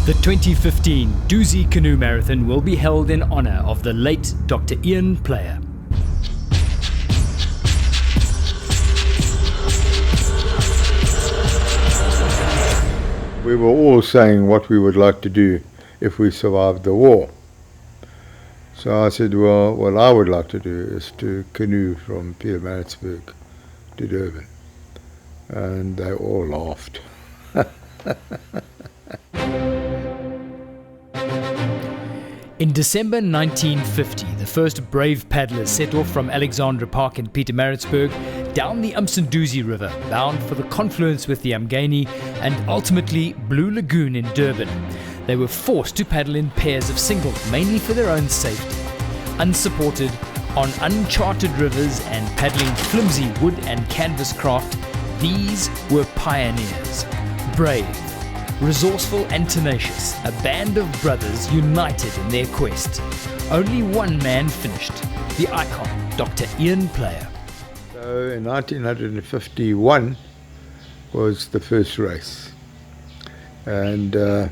The 2015 Dusi Canoe Marathon will be held in honour of the late Dr. Ian Player. We were all saying what we would like to do if we survived the war. So I said, well, what I would like to do is to canoe from Pietermaritzburg to Durban. And they all laughed. In December 1950, the first brave paddlers set off from Alexandra Park in Pietermaritzburg down the Msunduzi River, bound for the confluence with the Mgeni and ultimately Blue Lagoon in Durban. They were forced to paddle in pairs of singles, mainly for their own safety. Unsupported, on uncharted rivers and paddling flimsy wood and canvas craft, these were pioneers. Brave, resourceful and tenacious, a band of brothers united in their quest. Only one man finished, the icon, Dr. Ian Player. So in 1951 was the first race. And there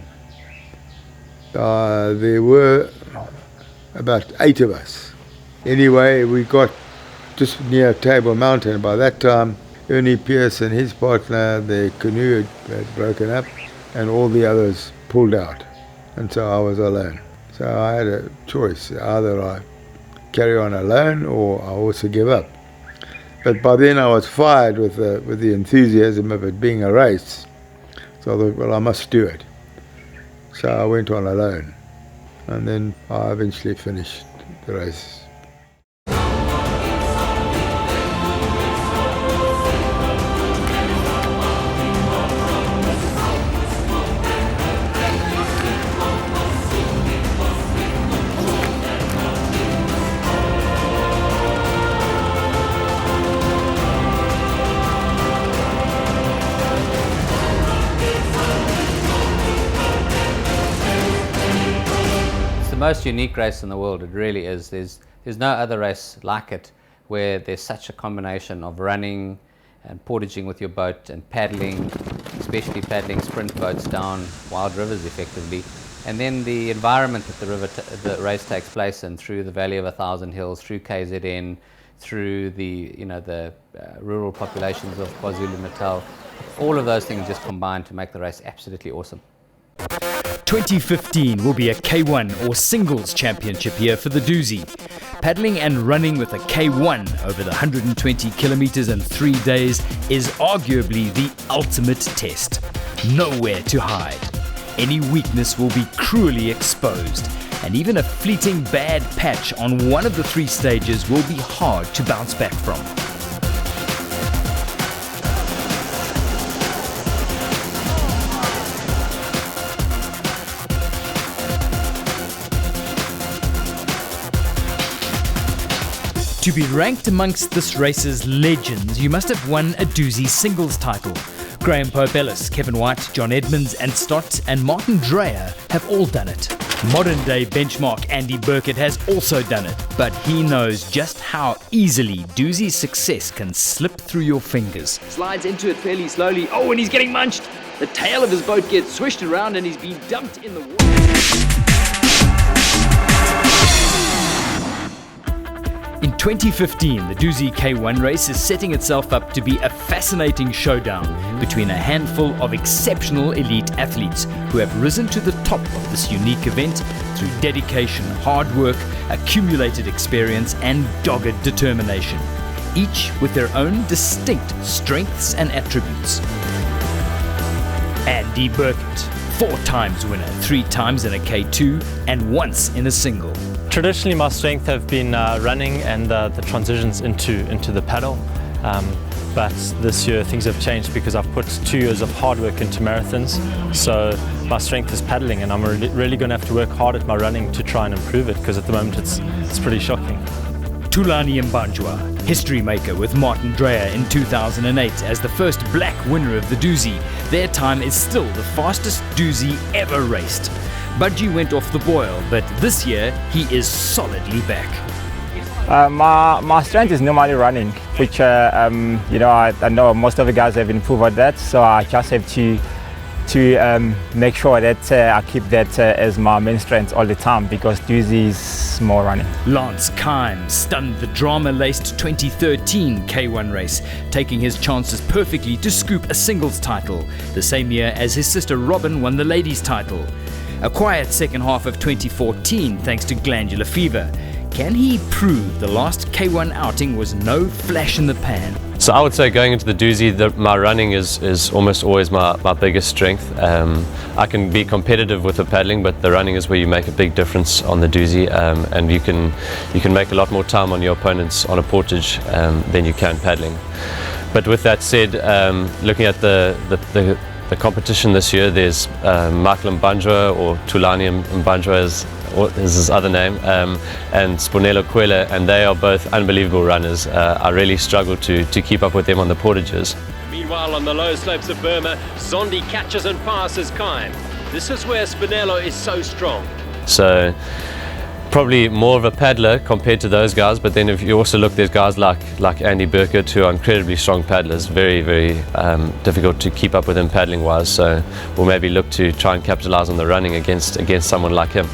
were about 8 of us. Anyway, we got just near Table Mountain. By that time, Ernie Pierce and his partner, their canoe had broken up, and all the others pulled out, and so I was alone. So I had a choice, either I carry on alone or I also give up. But by then I was fired with the enthusiasm of it being a race. So I thought, well, I must do it. So I went on alone, and then I eventually finished the race. The most unique race in the world, it really is. There's no other race like it where there's such a combination of running and portaging with your boat and paddling, especially paddling sprint boats down wild rivers effectively, and then the environment that the race takes place in, through the Valley of 1,000 Hills, through KZN, through the rural populations of KwaZulu-Natal. All of those things just combine to make the race absolutely awesome. 2015 will be a K1 or singles championship year for the Dusi. Paddling and running with a K1 over the 120 kilometres in 3 days is arguably the ultimate test. Nowhere to hide. Any weakness will be cruelly exposed, and even a fleeting bad patch on one of the 3 stages will be hard to bounce back from. To be ranked amongst this race's legends, you must have won a Dusi singles title. Graham Pope-Ellis, Kevin White, John Edmonds and Stott and Martin Dreyer have all done it. Modern-day benchmark Andy Burkett has also done it, but he knows just how easily Dusi's success can slip through your fingers. Slides into it fairly slowly. Oh, and he's getting munched! The tail of his boat gets swished around and he's been dumped in the water. In 2015, the Dusi K1 race is setting itself up to be a fascinating showdown between a handful of exceptional elite athletes who have risen to the top of this unique event through dedication, hard work, accumulated experience and dogged determination, each with their own distinct strengths and attributes. Andy Burkett, 4 times winner, 3 times in a K2 and once in a single. Traditionally, my strength have been running and the transitions into the paddle. But this year things have changed because I've put 2 years of hard work into marathons. So my strength is paddling, and I'm really going to have to work hard at my running to try and improve it, because at the moment it's pretty shocking. Thulani Mbanjwa, history maker with Martin Dreyer in 2008 as the first black winner of the Dusi. Their time is still the fastest Dusi ever raced. Budgie went off the boil, but this year he is solidly back. My strength is normally running, which I know most of the guys have improved on that, so I just have to to make sure that I keep that as my main strength all the time, because Dusi is more running. Lance Kime stunned the drama-laced 2013 K1 race, taking his chances perfectly to scoop a singles title, the same year as his sister Robin won the ladies' title. A quiet second half of 2014 thanks to glandular fever. Can he prove the last K1 outing was no flash in the pan? So I would say going into the Dusi, my running is almost always my biggest strength. I can be competitive with the paddling, but the running is where you make a big difference on the Dusi, and you can make a lot more time on your opponents on a portage than you can paddling. But with that said, looking at the competition this year, there's Michael Mbanjwa, or Tulani Mbanjwa is his other name, and Spunelo Kwela, and they are both unbelievable runners. I really struggle to keep up with them on the portages. Meanwhile, on the low slopes of Burma, Zondi catches and passes Kime. This is where Spunelo is so strong. So probably more of a paddler compared to those guys, but then if you also look, there's guys like Andy Burkett, who are incredibly strong paddlers, very difficult to keep up with him paddling wise, so we'll maybe look to try and capitalize on the running against someone like him.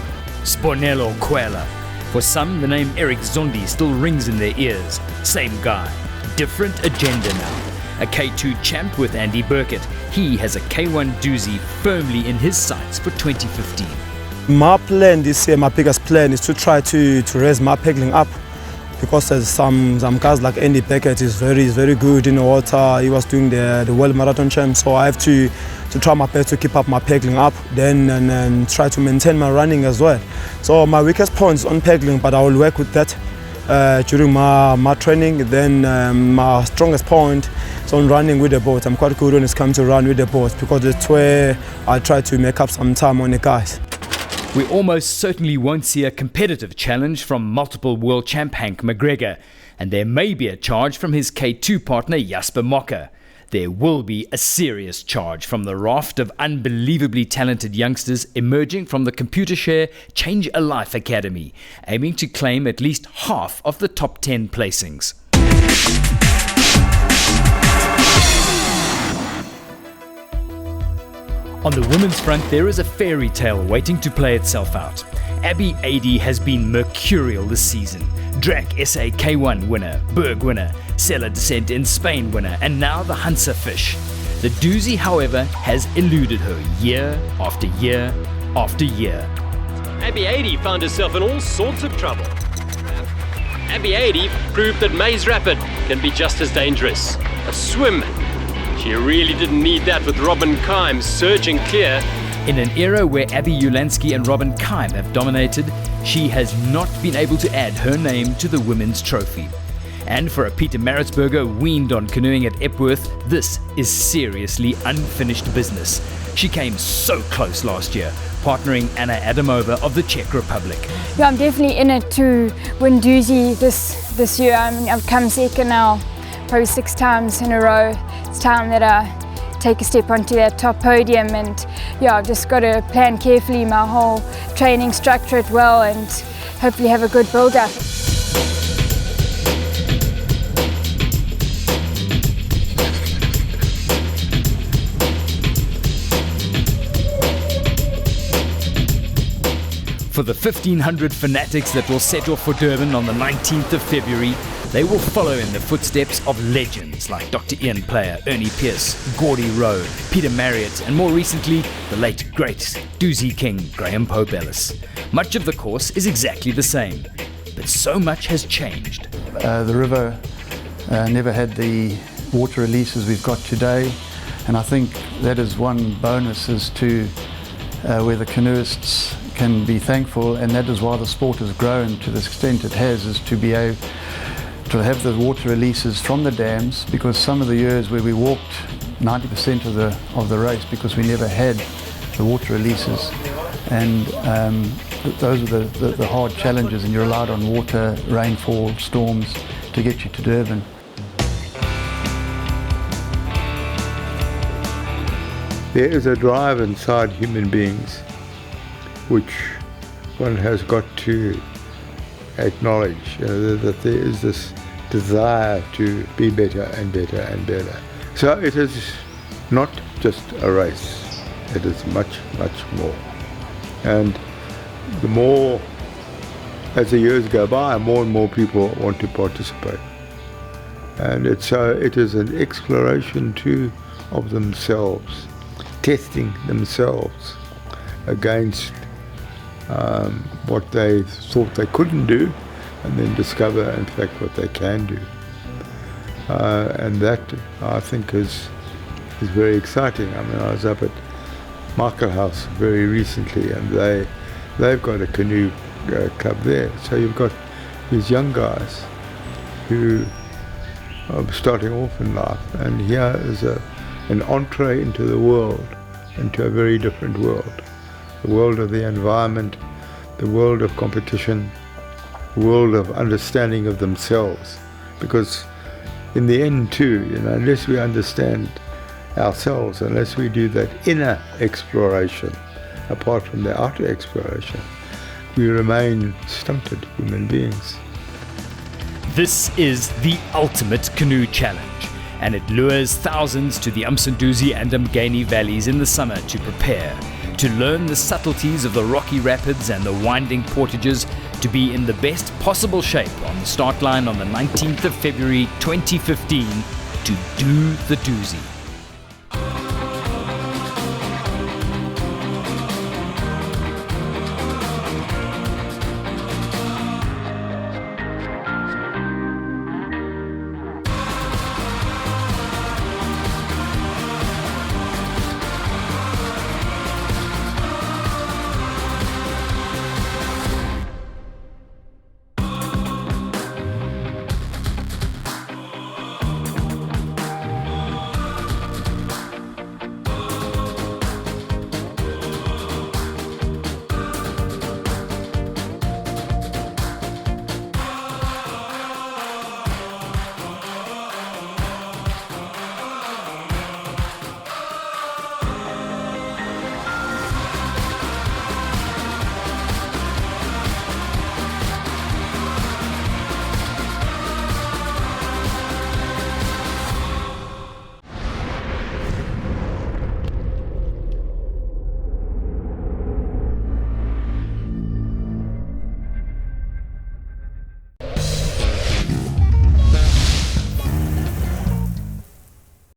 Spunelo Kwela. For some, the name Eric Zondi still rings in their ears. Same guy, different agenda now. A K2 champ with Andy Burkett. He has a K1 Dusi firmly in his sights for 2015. My plan this year, my biggest plan, is to try to raise my paddling up, because there's some guys like Andy Burkett is very good in the water. He was doing the World Marathon champ, so I have to try my best to keep up my paddling up, then and try to maintain my running as well. So my weakest point is on paddling, but I will work with that during my training. Then my strongest point is on running with the boat. I'm quite good when it comes to run with the boat, because that's where I try to make up some time on the guys. We almost certainly won't see a competitive challenge from multiple world champ Hank McGregor, and there may be a charge from his K2 partner Jasper Mocker. There will be a serious charge from the raft of unbelievably talented youngsters emerging from the Computershare Change a Life Academy, aiming to claim at least half of the top 10 placings. On the women's front, there is a fairy tale waiting to play itself out. Abby Adey has been mercurial this season. Drac SA K1 winner, Berg winner, Sella Descent in Spain winner, and now the Hansa Fish. The Dusi, however, has eluded her year after year after year. Abby Adey found herself in all sorts of trouble. Abby Adey proved that Maze Rapid can be just as dangerous. A swim. She really didn't need that with Robin Kime surging clear. In an era where Abby Ulansky and Robin Kime have dominated, she has not been able to add her name to the women's trophy. And for a Pietermaritzburger weaned on canoeing at Epworth, this is seriously unfinished business. She came so close last year, partnering Anna Adamova of the Czech Republic. Yeah, I'm definitely in it to win Dusi this year. I mean, I've come second now, probably 6 times in a row. It's time that I take a step onto that top podium, and yeah, I've just got to plan carefully my whole training, structure it well, and hopefully have a good build-up. For the 1,500 fanatics that will set off for Durban on the 19th of February, they will follow in the footsteps of legends like Dr. Ian Player, Ernie Pierce, Gordy Rowe, Peter Marriott, and more recently, the late great Dusi King, Graham Pope Ellis. Much of the course is exactly the same, but so much has changed. The river never had the water releases we've got today, and I think that is one bonus as to where the canoeists can be thankful, and that is why the sport has grown to the extent it has, is to be able to have the water releases from the dams, because some of the years where we walked 90% of the race because we never had the water releases, and those are the hard challenges, and you relied on water, rainfall, storms to get you to Durban. There is a drive inside human beings which one has got to acknowledge, that there is this desire to be better and better and better. So it is not just a race, It is much, much more. And the more, as the years go by, more and more people want to participate. And it is an exploration too of themselves, testing themselves against what they thought they couldn't do, and then discover in fact what they can do. And that, I think, is very exciting. I mean, I was up at Natal House very recently, and they've got a canoe club there. So you've got these young guys who are starting off in life, and here is an entree into the world, into a very different world. The world of the environment, the world of competition, the world of understanding of themselves. Because in the end too, unless we understand ourselves, unless we do that inner exploration, apart from the outer exploration, we remain stunted human beings. This is the ultimate canoe challenge, and it lures thousands to the Msunduzi and Mgeni valleys in the summer to prepare, to learn the subtleties of the rocky rapids and the winding portages, to be in the best possible shape on the start line on the 19th of February 2015 to do the doozy.